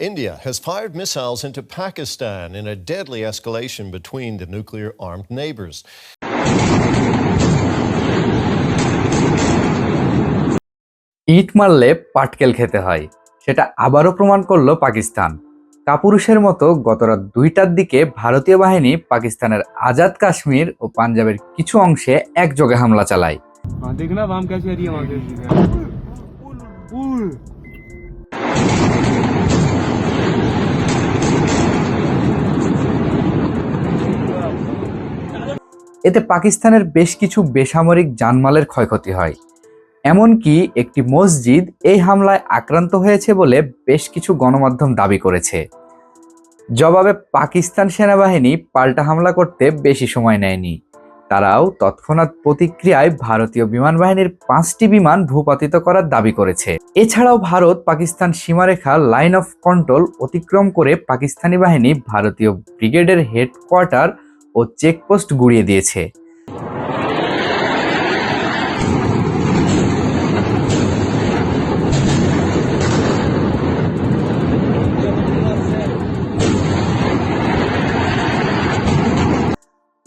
India has fired missiles into Pakistan in a deadly escalation between the nuclear-armed neighbors. ইট মারলে পাটকেল খেতে হয়, সেটা আবারও প্রমাণ করলো পাকিস্তান। কাপুরুষের মতো গত রাত 2টার দিকে ভারতীয় বাহিনী পাকিস্তানের আজাদ কাশ্মীর ও পাঞ্জাবের কিছু অংশে একযোগে হামলা চালায়। এতে পাকিস্তানের বেশ কিছু বেসামরিক জানমালের ক্ষয়ক্ষতি হয়। এমনকি একটি মসজিদ এই হামলায় আক্রান্ত হয়েছে বলে বেশ কিছু গণমাধ্যম দাবি করেছে। জবাবে পাকিস্তান সেনাবাহিনী পাল্টা হামলা করতে বেশি সময় নেয়নি। তারাও তৎক্ষণাৎ প্রতিক্রিয়ায় ভারতীয় বিমান বাহিনীর 5টি বিমান ভূপাতিত করার দাবি করেছে। এছাড়াও ভারত পাকিস্তান সীমারেখা লাইন অফ কন্ট্রোল অতিক্রম করে পাকিস্তানি বাহিনী ভারতীয় ব্রিগেডের হেডকোয়ার্টার ও চেকপোস্ট গুঁড়িয়ে দিয়েছে।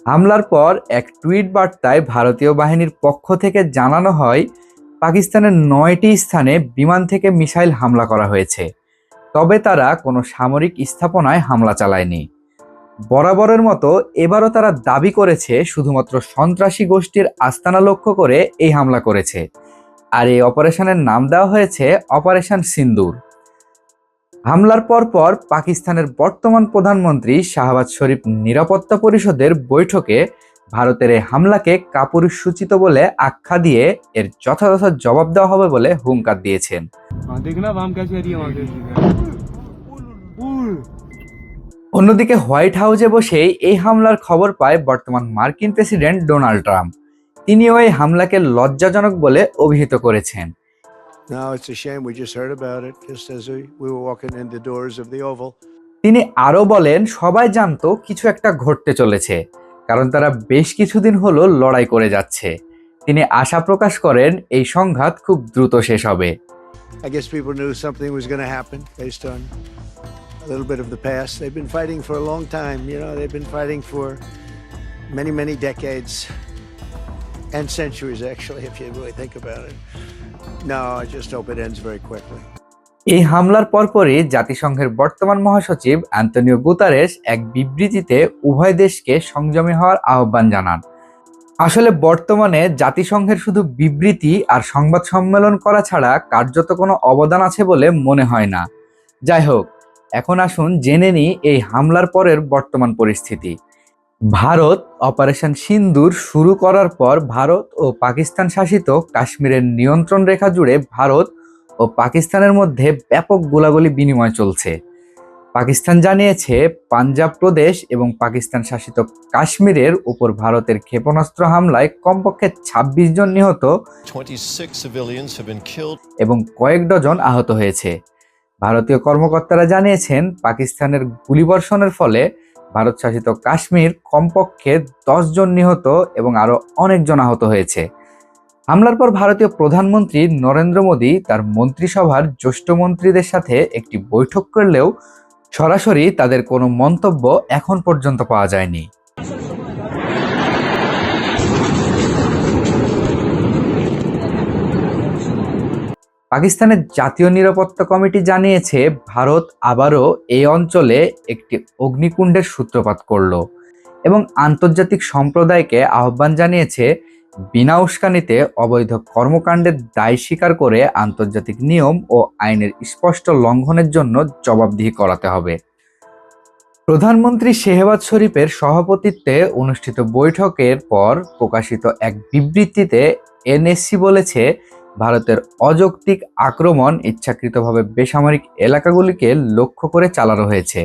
হামলার পর এক টুইট বার্তায় ভারতীয় বাহিনীর পক্ষ থেকে জানানো হয়, পাকিস্তানের 9টি স্থানে বিমান থেকে মিসাইল হামলা করা হয়েছে, তবে তারা কোনো সামরিক স্থাপনায় হামলা চালায়নি। বরাবরের মতো এবারও তারা দাবি করেছে শুধুমাত্র সন্ত্রাসী গোষ্ঠীর আস্তানা লক্ষ্য করে এই হামলা করেছে, আর এই অপারেশনের নাম দেওয়া হয়েছে অপারেশন সিন্দুর। হামলার পরপর পাকিস্তানের বর্তমান প্রধানমন্ত্রী শাহবাজ শরীফ নিরাপত্তা পরিষদের বৈঠকে ভারতের এই হামলাকে কাপুরুষসূচিত বলে আখ্যা দিয়ে এর যথাযথ জবাব দেওয়া হবে বলে হুঙ্কার দিয়েছেন। অন্যদিকে হোয়াইট হাউসে বসেই এই হামলার খবর পায় বর্তমান মার্কিন প্রেসিডেন্ট ডোনাল্ড ট্রাম্প। তিনিও এই হামলাকে লজ্জাজনক বলে অভিহিত করেছেন। তিনি আরো বলেন, সবাই জানতো কিছু একটা ঘটতে চলেছে, কারণ তারা বেশ কিছুদিন হলো লড়াই করে যাচ্ছে। তিনি আশা প্রকাশ করেন এই সংঘাত খুব দ্রুত শেষ হবে। A little bit of the past. They've been fighting for a long time, they've been fighting for many decades and centuries, actually, if you really think about it. No, I just hope it ends very quickly. এই হামলার পরপরই জাতিসংঘের বর্তমান মহাসচিব Antonio Guterres এক বিবৃতিতে উভয় দেশকে সংযমী হওয়ার আহ্বান জানান। আসলে বর্তমানে জাতিসংঘের শুধু বিবৃতি আর সংবাদ সম্মেলন করা ছাড়া কার্যত কোনো অবদান আছে বলে মনে হয় না। যাই হোক, এখন আসুন জেনে নিই এই হামলার পরের বর্তমান পরিস্থিতি। ভারত অপারেশন সিন্দুর শুরু করার পর ভারত ও পাকিস্তান শাসিত কাশ্মীরের নিয়ন্ত্রণ রেখা জুড়ে ভারত ও পাকিস্তানের মধ্যে ব্যাপক গোলাগুলি বিনিময় চলছে। পাকিস্তান জানিয়েছে, পাঞ্জাব প্রদেশ এবং পাকিস্তান শাসিত কাশ্মীরের উপর ভারতের ক্ষেপণাস্ত্র হামলায় কমপক্ষে 26 জন নিহত এবং কয়েক ডজন আহত হয়েছে। ভারতীয় কর্মকর্তারা জানিয়েছেন, পাকিস্তানের গুলিবর্ষণের ফলে ভারত শাসিত কাশ্মীর কমপক্ষে 10 জন নিহত এবং আরো অনেকজন আহত হয়েছে। হামলার পর ভারতীয় প্রধানমন্ত্রী নরেন্দ্র মোদী তার মন্ত্রিসভার জ্যেষ্ঠ মন্ত্রীদের সাথে একটি বৈঠক করলেও সরাসরি তাদের কোনো মন্তব্য এখন পর্যন্ত পাওয়া যায়নি। পাকিস্তানের জাতীয় নিরাপত্তা কমিটি জানিয়েছে, ভারত আবারও এই অঞ্চলে একটি অগ্নিকুণ্ডের সূত্রপাত করল এবং আন্তর্জাতিক সম্প্রদায়কে আহ্বান জানিয়েছে, বিনা উস্কানিতে অবৈধ কর্মকাণ্ডের দায় স্বীকার করে আন্তর্জাতিক নিয়ম ও আইনের স্পষ্ট লঙ্ঘনের জন্য জবাবদিহি করাতে হবে। প্রধানমন্ত্রী শেহবাজ শরীফের সভাপতিত্বে অনুষ্ঠিত বৈঠকের পর প্রকাশিত এক বিবৃতিতে এনএসসি বলেছে, ভারতের অযৌক্তিক আক্রমণ ইচ্ছাকৃতভাবে বেসামরিক এলাকাগুলিকে লক্ষ্য করে চালানো হয়েছে।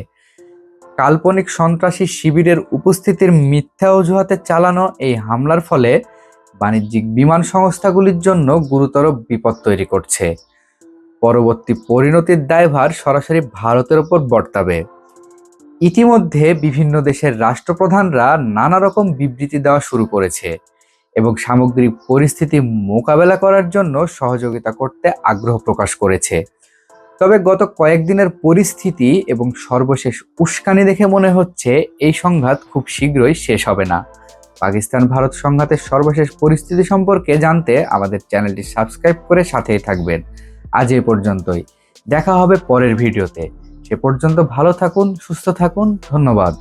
কাল্পনিক সন্ত্রাসী শিবিরের উপস্থিতির মিথ্যা অজুহাতে চালানো এই হামলার ফলে বাণিজ্যিক বিমান সংস্থাগুলির জন্য গুরুতর বিপদ তৈরি করছে। পরবর্তী পরিণতির দায়ভার সরাসরি ভারতের ওপর বর্তাবে। ইতিমধ্যে বিভিন্ন দেশের রাষ্ট্রপ্রধানরা নানা রকম বিবৃতি দেওয়া শুরু করেছে এবং সামগ্রিক পরিস্থিতি মোকাবেলা করার জন্য সহযোগিতা করতে আগ্রহ প্রকাশ করেছে। তবে গত কয়েকদিনের পরিস্থিতি এবং সর্বশেষ উস্কানি দেখে মনে হচ্ছে এই সংঘাত খুব শীঘ্রই শেষ হবে না। পাকিস্তান ভারত সংঘাতের সর্বশেষ পরিস্থিতি সম্পর্কে জানতে আমাদের চ্যানেলটি সাবস্ক্রাইব করে সাথেই থাকবেন। আজ এই পর্যন্তই, দেখা হবে পরের ভিডিওতে। সে পর্যন্ত ভালো থাকুন, সুস্থ থাকুন, ধন্যবাদ।